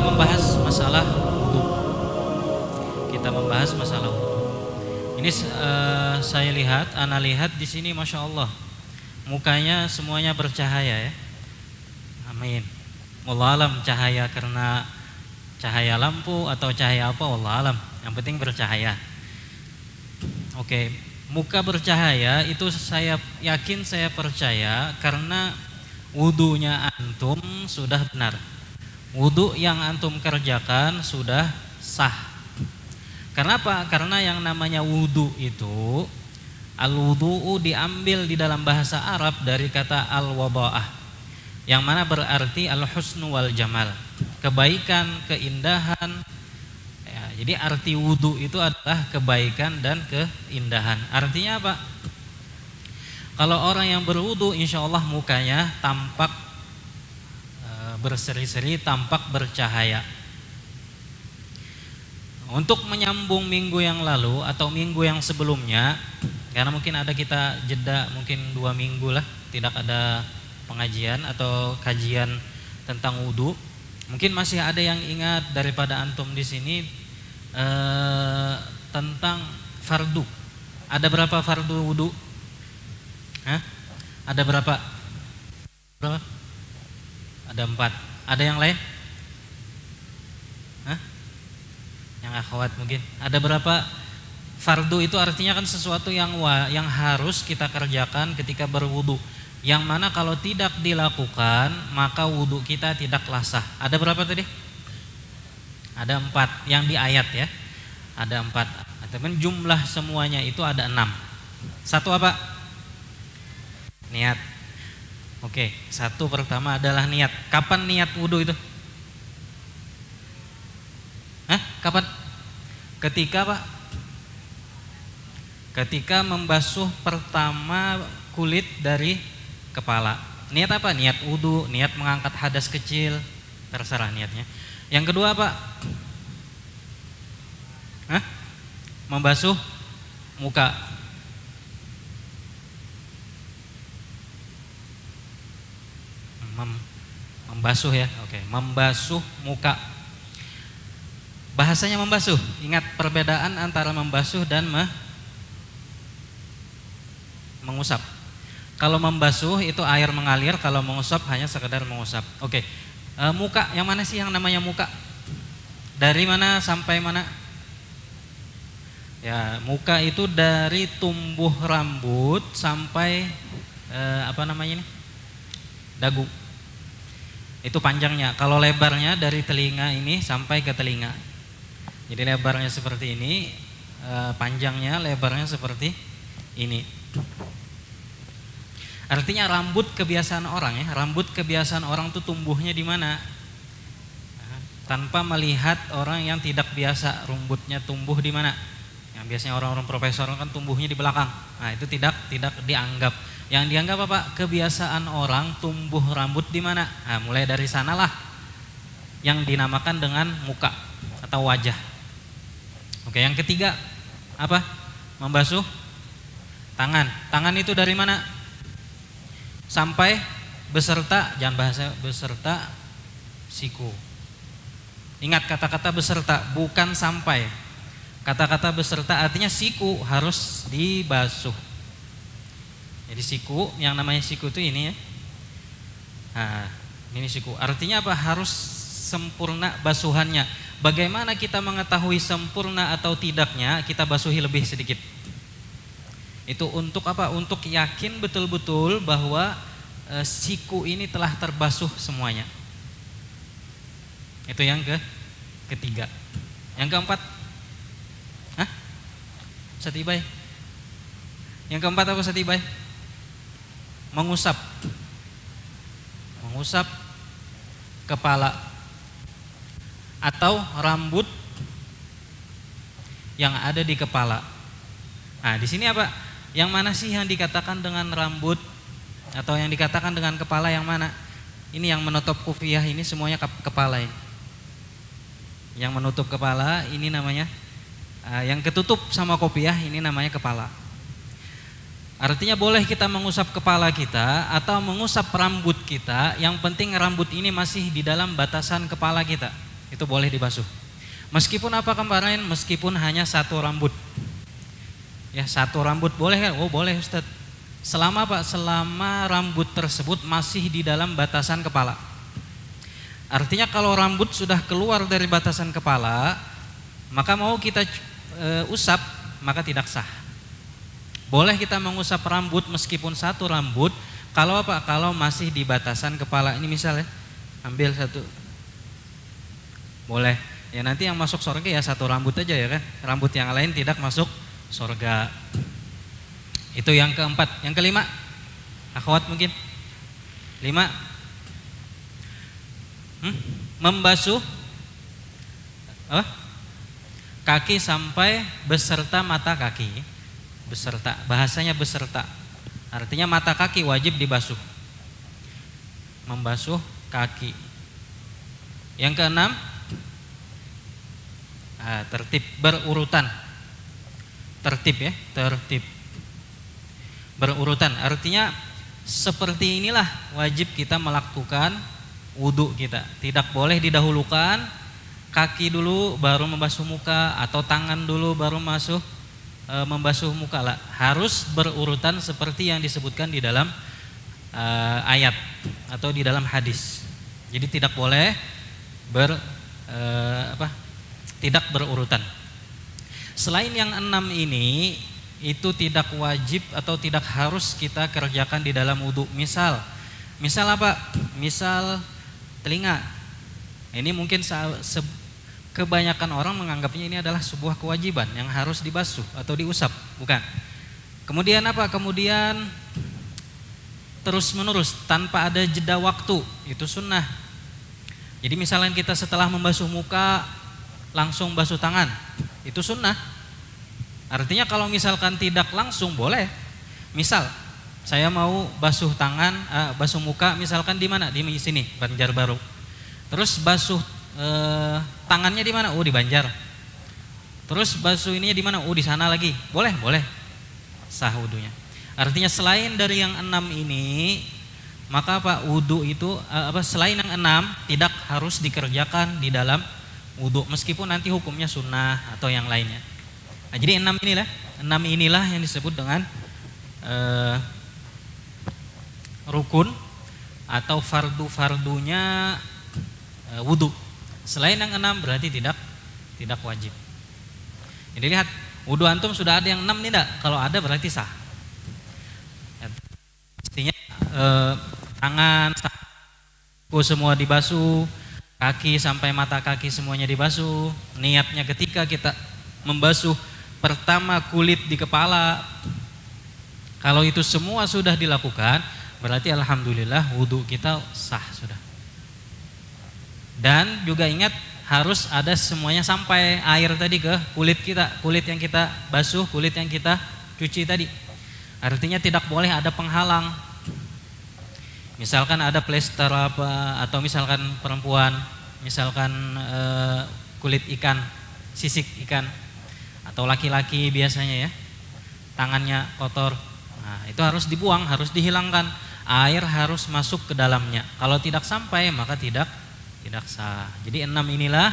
membahas masalah wudu. Kita membahas masalah wudu. Ini ana lihat di sini, masya Allah, mukanya semuanya bercahaya ya. Amin. Wallah alam, cahaya karena cahaya lampu atau cahaya apa, wallah alam. Yang penting bercahaya. Oke, muka bercahaya itu saya yakin, saya percaya karena wudunya antum sudah benar. Wudu yang antum kerjakan sudah sah. Karena apa? Karena yang namanya wudu itu, al-wudu'u diambil di dalam bahasa Arab dari kata al-wada'ah, yang mana berarti al-husnu wal jamal, kebaikan, keindahan ya, jadi arti wudu itu adalah kebaikan dan keindahan. Artinya apa? Kalau orang yang berwudu, insya Allah mukanya tampak berseri-seri, tampak bercahaya. Untuk menyambung minggu yang lalu atau minggu yang sebelumnya, karena mungkin ada kita jeda mungkin 2 minggu lah tidak ada pengajian atau kajian tentang wudu. Mungkin masih ada yang ingat daripada antum di sini tentang fardu. Ada berapa fardu wudu? Ada berapa? Ada 4. Ada yang lain? Yang akhwat mungkin. Ada berapa? Fardu itu artinya kan sesuatu yang harus kita kerjakan ketika berwudu, yang mana kalau tidak dilakukan maka wudu kita tidaklah sah. Ada berapa tadi? Ada 4 yang di ayat ya. Ada 4. Ataupun jumlah semuanya itu ada 6. Satu apa? Niat. Oke, satu pertama adalah niat. Kapan niat wudu itu? Kapan? Ketika apa? Ketika membasuh pertama kulit dari kepala. Niat apa? Niat wudu, niat mengangkat hadas kecil, terserah niatnya. Yang kedua apa? Membasuh muka. Membasuh ya. Oke, membasuh muka. Bahasanya membasuh. Ingat perbedaan antara membasuh dan mengusap. Kalau membasuh itu air mengalir, kalau mengusap hanya sekedar mengusap. Oke. Muka, yang mana sih yang namanya muka? Dari mana sampai mana? Ya, muka itu dari tumbuh rambut sampai dagu. Itu panjangnya. Kalau lebarnya dari telinga ini sampai ke telinga. Jadi lebarnya seperti ini, panjangnya lebarnya seperti ini. Artinya rambut kebiasaan orang ya, rambut kebiasaan orang itu tumbuhnya di mana? Tanpa melihat orang yang tidak biasa rambutnya tumbuh di mana. Yang biasanya orang-orang profesor kan tumbuhnya di belakang. Nah, itu tidak dianggap. Yang dianggap apa? Kebiasaan orang tumbuh rambut di mana? Nah, mulai dari sanalah yang dinamakan dengan muka atau wajah. Oke, yang ketiga apa? Membasuh tangan. Tangan itu dari mana? Sampai beserta, jangan bahasa beserta siku. Ingat kata-kata beserta, bukan sampai. Kata-kata beserta artinya siku harus dibasuh. Jadi siku, yang namanya siku itu ini ya. Nah, ini siku. Artinya apa? Harus sempurna basuhannya. Bagaimana kita mengetahui sempurna atau tidaknya? Kita basuhi lebih sedikit. Itu untuk apa? Untuk yakin betul-betul bahwa siku ini telah terbasuh semuanya. Itu yang ketiga. Yang keempat? Satibay. Yang keempat apa Satibay? Mengusap kepala atau rambut yang ada di kepala. Nah, di sini apa? Yang mana sih yang dikatakan dengan rambut atau yang dikatakan dengan kepala, yang mana? Ini yang menutup kufiah ini semuanya kepala ini. Yang menutup kepala ini namanya, yang ketutup sama kopiah ini namanya kepala. Artinya boleh kita mengusap kepala kita atau mengusap rambut kita, yang penting rambut ini masih di dalam batasan kepala kita. itu boleh dibasuh. Meskipun apa kemarin, meskipun hanya satu rambut. Ya, satu rambut boleh kan? Oh boleh Ustaz. Selama apa? Selama rambut tersebut masih di dalam batasan kepala. Artinya kalau rambut sudah keluar dari batasan kepala, maka mau kita usap, maka tidak sah. Boleh kita mengusap rambut meskipun satu rambut, kalau apa? Kalau masih di batasan kepala. Ini misalnya, ambil satu. Boleh. Ya nanti yang masuk surga ya satu rambut aja ya kan. Rambut yang lain tidak masuk surga. Itu yang keempat. Yang kelima, akhwat mungkin 5. Membasuh kaki sampai beserta mata kaki. Beserta, bahasanya beserta. Artinya mata kaki wajib dibasuh. Membasuh kaki. Yang keenam, tertib berurutan. Tertib ya, tertib berurutan. Artinya seperti inilah wajib kita melakukan wudu kita. Tidak boleh didahulukan kaki dulu baru membasuh muka, atau tangan dulu baru membasuh muka lah. Harus berurutan seperti yang disebutkan di dalam ayat atau di dalam hadis. Jadi tidak boleh tidak berurutan. Selain yang 6 ini, itu tidak wajib atau tidak harus kita kerjakan di dalam wudu. Misal apa? Misal telinga. Ini mungkin kebanyakan orang menganggapnya ini adalah sebuah kewajiban yang harus dibasuh atau diusap, bukan. Kemudian apa? Kemudian terus menerus tanpa ada jeda waktu, itu sunnah. Jadi misalnya kita setelah membasuh muka langsung basuh tangan, itu sunnah. Artinya kalau misalkan tidak langsung boleh. Misal saya mau basuh tangan, basuh muka misalkan di mana? Di sini, Banjarbaru. Terus basuh tangannya di mana? Oh di Banjar. Terus basuh ininya di mana? Oh di sana lagi. Boleh, boleh. Sah wudunya. Artinya selain dari yang 6 ini, maka apa? Wudu itu selain yang 6 tidak harus dikerjakan di dalam wudu, meskipun nanti hukumnya sunnah atau yang lainnya. Nah, jadi 6 inilah yang disebut dengan rukun atau fardu-fardunya wudu. Selain yang 6 berarti tidak wajib. Jadi lihat, wudu antum sudah ada yang 6 nih enggak? Kalau ada berarti sah. Pastinya tangan semua dibasuh, kaki sampai mata kaki semuanya dibasuh. Niatnya ketika kita membasuh pertama kulit di kepala, kalau itu semua sudah dilakukan, berarti alhamdulillah wudu kita sah sudah. Dan juga ingat harus ada semuanya sampai air tadi ke kulit kita, kulit yang kita basuh, kulit yang kita cuci tadi. Artinya tidak boleh ada penghalang. Misalkan ada plester apa, atau misalkan perempuan, misalkan kulit ikan, sisik ikan, atau laki-laki biasanya ya, tangannya kotor. Nah, itu harus dibuang, harus dihilangkan. Air harus masuk ke dalamnya. Kalau tidak sampai maka tidak sah. Jadi 6 inilah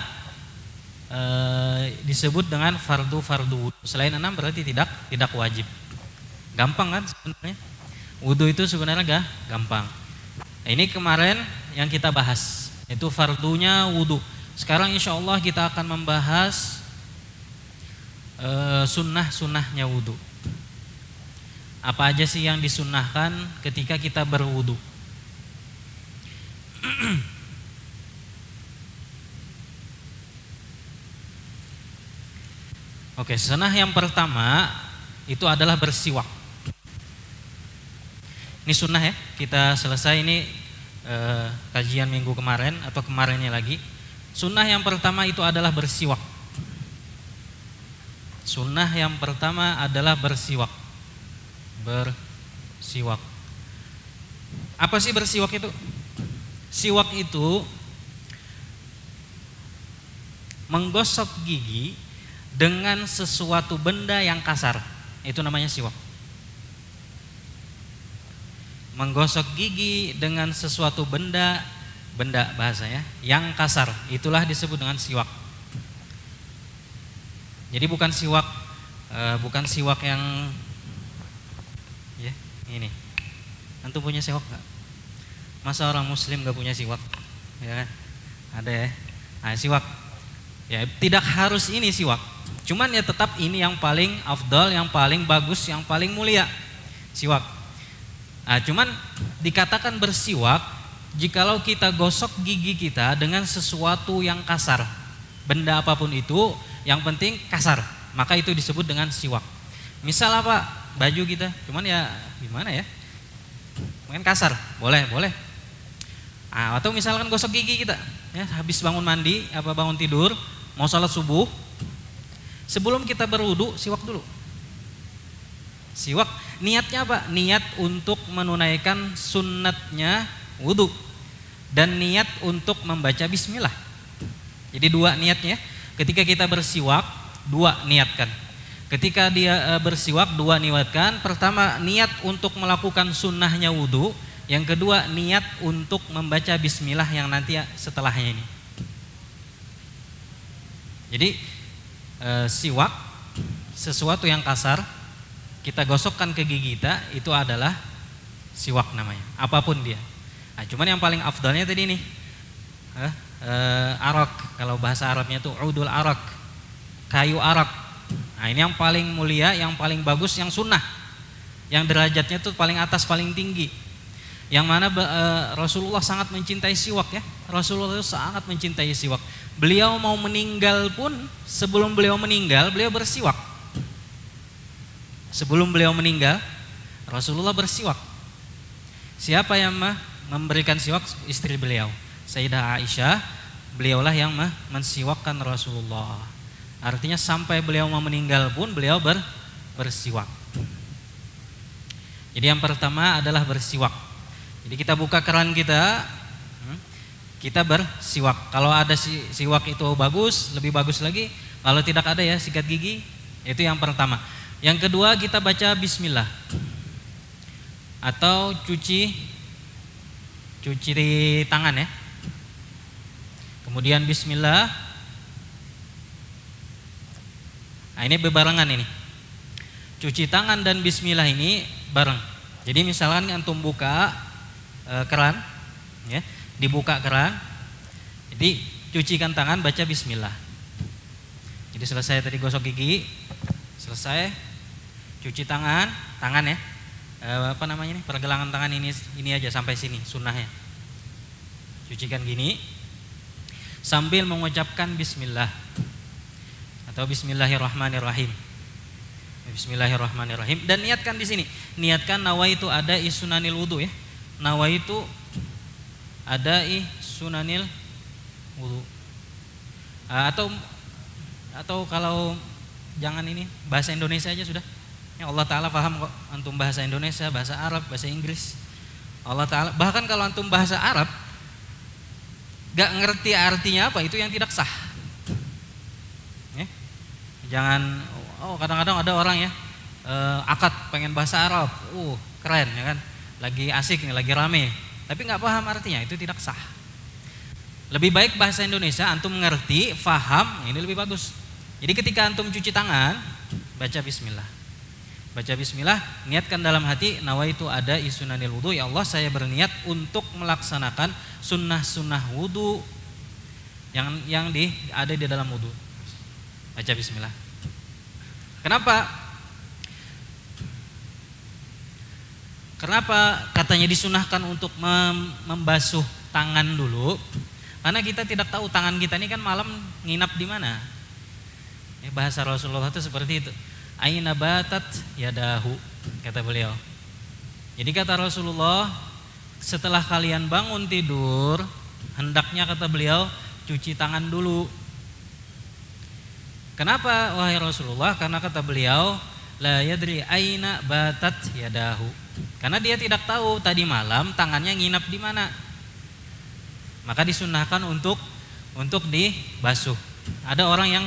disebut dengan fardu-fardu. Selain 6 berarti tidak wajib. Gampang kan sebenarnya? Wudu itu sebenarnya gampang. Nah, ini kemarin yang kita bahas, itu fardunya wudu. Sekarang insya Allah kita akan membahas sunnah-sunnahnya wudu. Apa aja sih yang disunnahkan ketika kita berwudu? Oke, sunnah yang pertama itu adalah bersiwak. Ini sunnah ya, kita selesai ini kajian minggu kemarin atau kemarinnya lagi. Sunnah yang pertama itu adalah bersiwak. Sunnah yang pertama adalah bersiwak. Bersiwak. Apa sih bersiwak itu? Siwak itu menggosok gigi dengan sesuatu benda yang kasar. Itu namanya siwak. Menggosok gigi dengan sesuatu benda benda bahasanya yang kasar, itulah disebut dengan siwak. Jadi bukan siwak yang ya ini. Antum punya siwak nggak? Masa orang muslim nggak punya siwak? Ya kan? Ada ya. Nah, siwak. Ya tidak harus ini siwak. Cuman ya tetap ini yang paling afdal, yang paling bagus, yang paling mulia. Siwak. Nah, cuman dikatakan bersiwak jikalau kita gosok gigi kita dengan sesuatu yang kasar. Benda apapun itu, yang penting kasar, maka itu disebut dengan siwak. Misal apa? Baju kita, cuman ya gimana ya? Mungkin kasar, boleh. Nah, atau misalkan gosok gigi kita, ya habis bangun mandi, bangun tidur, mau sholat subuh, sebelum kita berwudu, siwak dulu. Siwak, niatnya apa? Niat untuk menunaikan sunnatnya wudu dan niat untuk membaca bismillah. Jadi dua niatnya. Ketika kita bersiwak, dua niatkan. Ketika dia bersiwak, dua niatkan. Pertama, niat untuk melakukan sunnahnya wudu. Yang kedua, niat untuk membaca bismillah yang nanti setelahnya ini. Jadi siwak, sesuatu yang kasar, kita gosokkan ke gigi kita, itu adalah siwak namanya, apapun dia. Nah, cuman yang paling afdalnya tadi nih, arak, kalau bahasa Arabnya itu udul arak, kayu arak. Nah, ini yang paling mulia, yang paling bagus, yang sunnah, yang derajatnya itu paling atas, paling tinggi. Yang mana Rasulullah sangat mencintai siwak ya. Rasulullah sangat mencintai siwak. Beliau mau meninggal pun, sebelum beliau meninggal, beliau bersiwak. Sebelum beliau meninggal, Rasulullah bersiwak. Siapa yang memberikan siwak? Istri beliau, Sayyidah Aisyah. Beliaulah yang mensiwakkan Rasulullah. Artinya sampai beliau mau meninggal pun beliau bersiwak. Jadi yang pertama adalah bersiwak. Jadi kita buka keran kita bersiwak. Kalau ada siwak itu bagus, lebih bagus lagi. Kalau tidak ada ya sikat gigi, itu yang pertama. Yang kedua, kita baca bismillah atau cuci tangan ya. Kemudian bismillah. Nah, ini bebarengan ini. Cuci tangan dan bismillah ini bareng. Jadi misalkan antum buka keran ya, dibuka keran. Jadi cucikan tangan, baca bismillah. Jadi selesai tadi gosok gigi, selesai cuci tangan ya. Pergelangan tangan ini aja sampai sini sunnahnya. Cucikan gini sambil mengucapkan bismillah atau bismillahirrahmanirrahim. Bismillahirrahmanirrahim, dan niatkan di sini. Niatkan nawaitu ada sunanil wudu ya. Nawaitu ada sunanil wudu. Atau kalau jangan ini bahasa Indonesia aja sudah. Ya Allah Ta'ala paham kok, antum bahasa Indonesia, bahasa Arab, bahasa Inggris. Allah Ta'ala, bahkan kalau antum bahasa Arab gak ngerti artinya apa, itu yang tidak sah ya. Jangan, kadang-kadang ada orang ya akad pengen bahasa Arab, keren ya kan, lagi asik nih, lagi rame, tapi gak paham artinya, itu tidak sah. Lebih baik bahasa Indonesia, antum mengerti, faham, ini lebih bagus. Jadi ketika antum cuci tangan, baca bismillah. Baca bismillah, niatkan dalam hati, nawaitu ada sunanil wudu, ya Allah saya berniat untuk melaksanakan sunnah-sunnah wudu yang ada di dalam wudu. Baca bismillah. Kenapa katanya disunahkan untuk membasuh tangan dulu? Karena kita tidak tahu tangan kita ini kan malam nginap di mana. Bahasa Rasulullah itu seperti itu. Aina batat yadahu, kata beliau. Jadi kata Rasulullah, setelah kalian bangun tidur, hendaknya kata beliau cuci tangan dulu. Kenapa wahai Rasulullah? Karena kata beliau, la yadri aina batat yadahu. Karena dia tidak tahu tadi malam tangannya nginap di mana. Maka disunahkan untuk dibasuh. Ada orang yang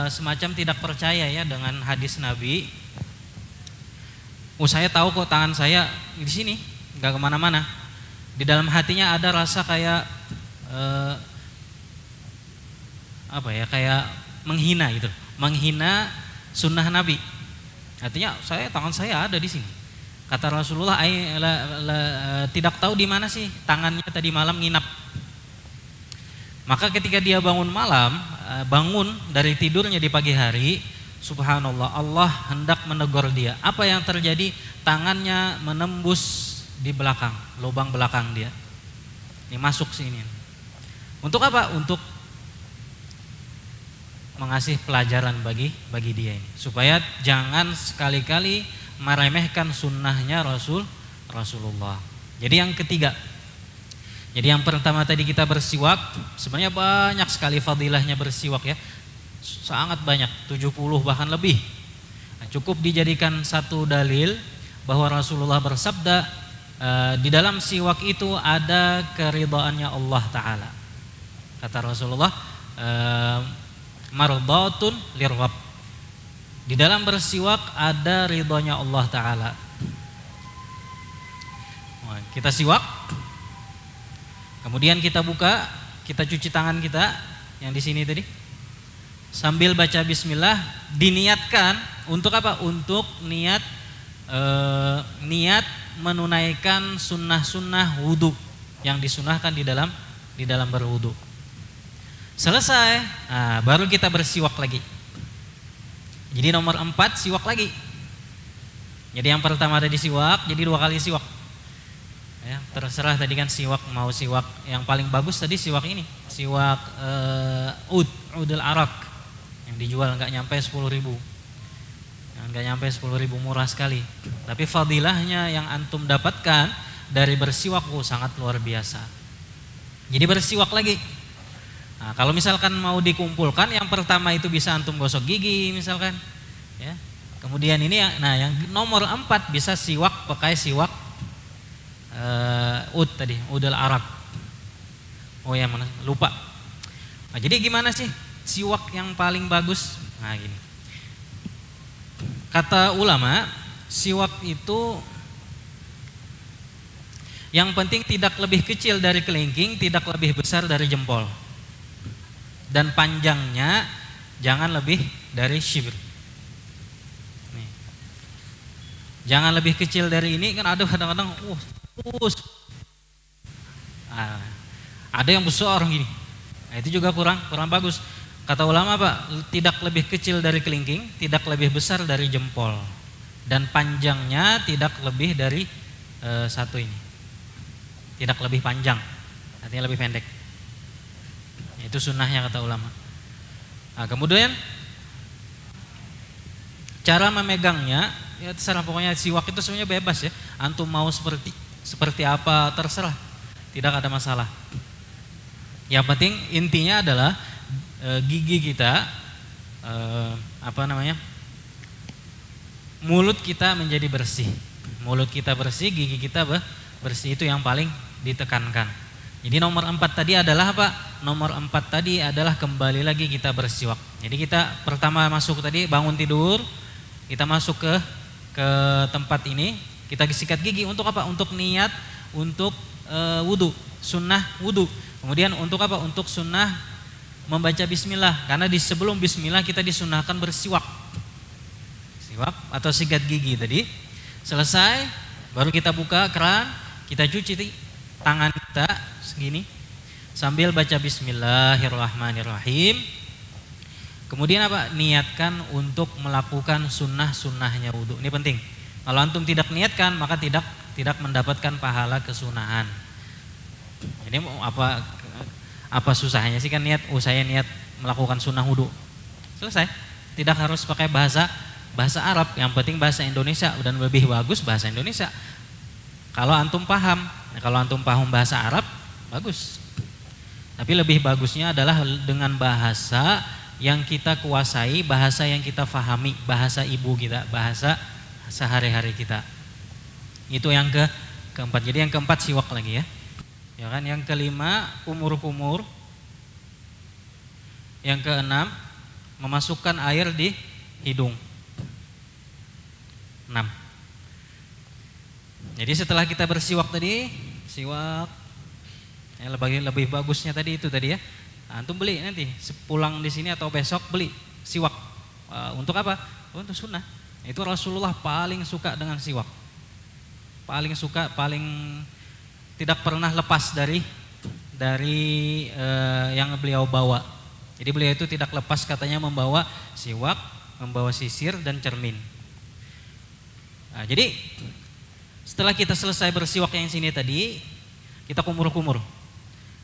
semacam tidak percaya ya dengan hadis Nabi. Saya tahu kok tangan saya di sini, nggak kemana-mana. Di dalam hatinya ada rasa kayak kayak menghina gitu, menghina sunnah Nabi. Artinya tangan saya ada di sini. Kata Rasulullah, tidak tahu di mana sih tangannya tadi malam nginap. Maka ketika dia bangun dari tidurnya di pagi hari, subhanallah, Allah hendak menegur dia. Apa yang terjadi? Tangannya menembus di belakang, lubang belakang dia. Ini masuk sini. Untuk apa? Untuk mengasih pelajaran bagi dia ini, supaya jangan sekali-kali meremehkan sunnahnya Rasulullah. Jadi yang ketiga, jadi yang pertama tadi kita bersiwak, sebenarnya banyak sekali fadilahnya bersiwak ya, sangat banyak, 70 bahkan lebih. Nah, cukup dijadikan satu dalil bahwa Rasulullah bersabda, di dalam siwak itu ada keridhaannya Allah Ta'ala. Kata Rasulullah, mardatun lirrabb. Di dalam bersiwak ada ridhonya Allah Ta'ala. Kita siwak, kemudian kita buka, kita cuci tangan kita yang di sini tadi, sambil baca bismillah, diniatkan untuk apa? Untuk niat menunaikan sunnah-sunnah wudu yang disunahkan di dalam berwudu. Selesai, baru kita bersiwak lagi. Jadi nomor 4 siwak lagi. Jadi yang pertama tadi siwak, jadi 2 kali siwak. Ya, terserah tadi kan siwak, mau siwak yang paling bagus tadi siwak ini, siwak udul arak yang dijual nggak nyampe 10.000, nggak nyampe 10.000, murah sekali. Tapi fadilahnya yang antum dapatkan dari bersiwak sangat luar biasa. Jadi bersiwak lagi. Nah, kalau misalkan mau dikumpulkan, yang pertama itu bisa antum gosok gigi misalkan, ya. Kemudian ini, yang nomor 4 bisa siwak pakai siwak tadi, udul arak. Oh ya, mana lupa. Nah, jadi gimana sih siwak yang paling bagus? Nah, gini. Kata ulama, siwak itu yang penting tidak lebih kecil dari kelingking, tidak lebih besar dari jempol. Dan panjangnya jangan lebih dari shibr. Nih. Jangan lebih kecil dari ini, kan ada kadang-kadang ada yang besar gini. Nah, itu juga kurang bagus. Kata ulama tidak lebih kecil dari kelingking, tidak lebih besar dari jempol, dan panjangnya tidak lebih dari satu ini. Tidak lebih panjang, artinya lebih pendek. Itu sunnahnya kata ulama. Nah, kemudian cara memegangnya, ya terserah, pokoknya siwak itu sebenarnya bebas ya. Antum mau seperti apa terserah, tidak ada masalah. Yang penting intinya adalah gigi kita, mulut kita menjadi bersih. Mulut kita bersih, gigi kita bersih, itu yang paling ditekankan. Jadi nomor 4 tadi adalah apa? Nomor 4 tadi adalah kembali lagi kita bersiwak. Jadi kita pertama masuk tadi, bangun tidur, kita masuk ke tempat ini, kita sikat gigi untuk apa? Untuk niat, untuk wudu, sunnah wudu. Kemudian untuk apa? Untuk sunnah membaca bismillah, karena di sebelum bismillah kita disunahkan bersiwak. Siwak atau sikat gigi tadi. Selesai, baru kita buka keran, kita cuci tangan kita segini sambil baca bismillahirrahmanirrahim. Kemudian apa? Niatkan untuk melakukan sunnah-sunnahnya wudu. Ini penting. Kalau antum tidak niatkan, maka tidak mendapatkan pahala kesunahan. Jadi apa susahnya sih kan niat? Saya niat melakukan sunnah wudu. Selesai. Tidak harus pakai bahasa Arab, yang penting bahasa Indonesia, dan lebih bagus bahasa Indonesia. Kalau antum paham bahasa Arab, bagus. Tapi lebih bagusnya adalah dengan bahasa yang kita kuasai, bahasa yang kita fahami, bahasa ibu kita, bahasa sehari-hari kita. Itu yang keempat. Jadi yang keempat siwak lagi ya. Ya kan, yang kelima kumur-kumur. Yang keenam memasukkan air di hidung. 6. Jadi setelah kita bersiwak tadi, siwak. Ya, lebih bagusnya tadi itu tadi ya. Antum beli nanti sepulang di sini atau besok beli siwak. Untuk apa? Untuk sunnah. Itu Rasulullah paling suka dengan siwak. Paling suka, paling tidak pernah lepas dari yang beliau bawa. Jadi beliau itu tidak lepas katanya membawa siwak, membawa sisir dan cermin. Nah, jadi setelah kita selesai bersiwak yang sini tadi, kita kumur-kumur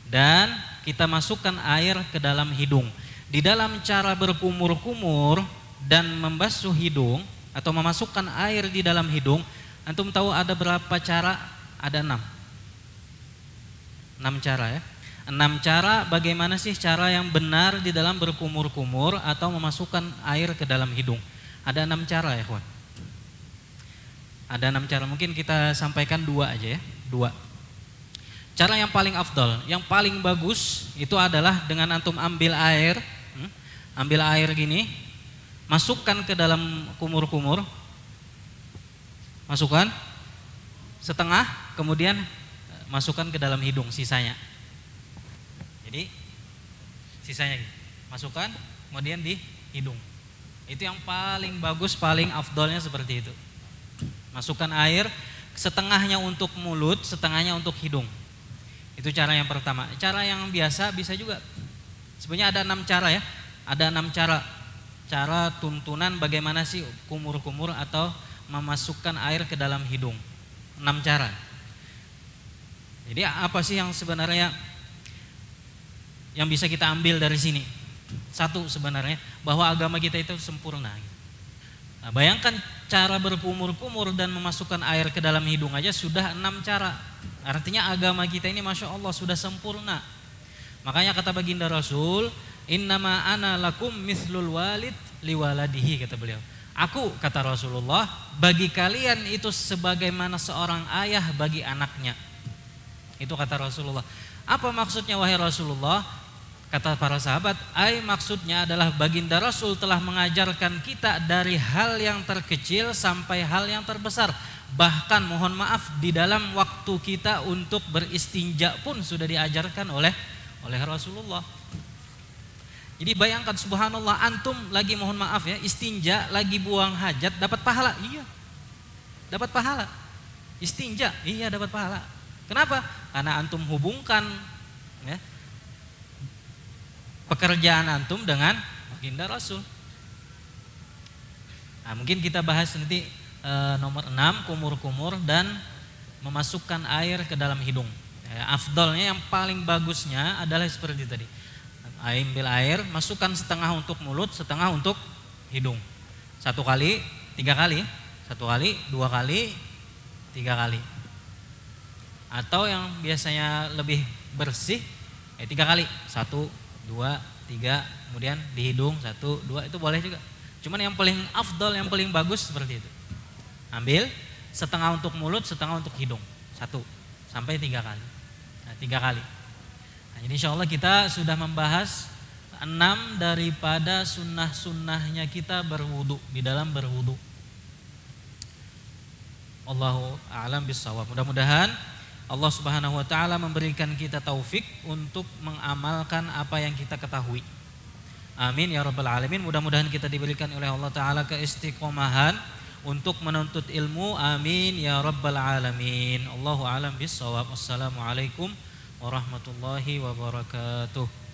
dan kita masukkan air ke dalam hidung. Di dalam cara berkumur-kumur dan membasuh hidung atau memasukkan air di dalam hidung, antum tahu ada berapa cara? Ada 6 cara ya. 6 cara bagaimana sih cara yang benar di dalam berkumur-kumur atau memasukkan air ke dalam hidung. Ada 6 cara ya kawan. Ada 6 cara, mungkin kita sampaikan 2 aja ya. 2. Cara yang paling afdal, yang paling bagus itu adalah dengan antum ambil air gini, masukkan ke dalam kumur-kumur, masukkan setengah, kemudian masukkan ke dalam hidung sisanya. Jadi sisanya masukkan, kemudian di hidung. Itu yang paling bagus, paling afdalnya seperti itu. Masukkan air, setengahnya untuk mulut, setengahnya untuk hidung. Itu cara yang pertama. Cara yang biasa bisa juga. Sebenarnya ada 6 cara ya. Ada 6 cara. Cara tuntunan bagaimana sih kumur-kumur atau memasukkan air ke dalam hidung. 6 cara. Jadi apa sih yang sebenarnya yang bisa kita ambil dari sini? Satu sebenarnya bahwa agama kita itu sempurna. Nah, bayangkan cara berkumur-kumur dan memasukkan air ke dalam hidung aja sudah 6 cara. Artinya agama kita ini Masya Allah sudah sempurna. Makanya kata baginda Rasul, innama ana lakum mithlul walid liwaladihi, kata beliau. Aku, kata Rasulullah, bagi kalian itu sebagaimana seorang ayah bagi anaknya. Itu kata Rasulullah. Apa maksudnya wahai Rasulullah? Kata para sahabat, maksudnya adalah baginda Rasul telah mengajarkan kita dari hal yang terkecil sampai hal yang terbesar. Bahkan mohon maaf di dalam waktu kita untuk beristinja pun sudah diajarkan oleh Rasulullah. Jadi bayangkan subhanallah, antum lagi mohon maaf ya istinja, lagi buang hajat dapat pahala. Iya. Dapat pahala. Istinja, iya dapat pahala. Kenapa? Karena antum hubungkan ya, pekerjaan antum dengan baginda Rasul. Nah, mungkin kita bahas nanti nomor 6, kumur-kumur dan memasukkan air ke dalam hidung. Afdalnya yang paling bagusnya adalah seperti tadi. Ambil air, masukkan setengah untuk mulut, setengah untuk hidung. 1 kali, 3 kali. 1 kali, 2 kali, 3 kali. Atau yang biasanya lebih bersih 3 kali. 1, 2, 3, kemudian di hidung 1, 2, itu boleh juga. Cuman yang paling afdal, yang paling bagus seperti itu. Ambil setengah untuk mulut, setengah untuk hidung. 1 sampai 3 kali. Nah, 3 kali. Nah, jadi insya Allah kita sudah membahas 6 daripada sunnah-sunnahnya kita berwudu, di dalam berwudu. Allahu a'lam bissawab. Mudah-mudahan Allah Subhanahu wa taala memberikan kita taufik untuk mengamalkan apa yang kita ketahui. Amin ya rabbal alamin. Mudah-mudahan kita diberikan oleh Allah taala keistiqomahan untuk menuntut ilmu. Amin ya rabbal alamin. Allahu a'lam bissawab. Wassalamualaikum warahmatullahi wabarakatuh.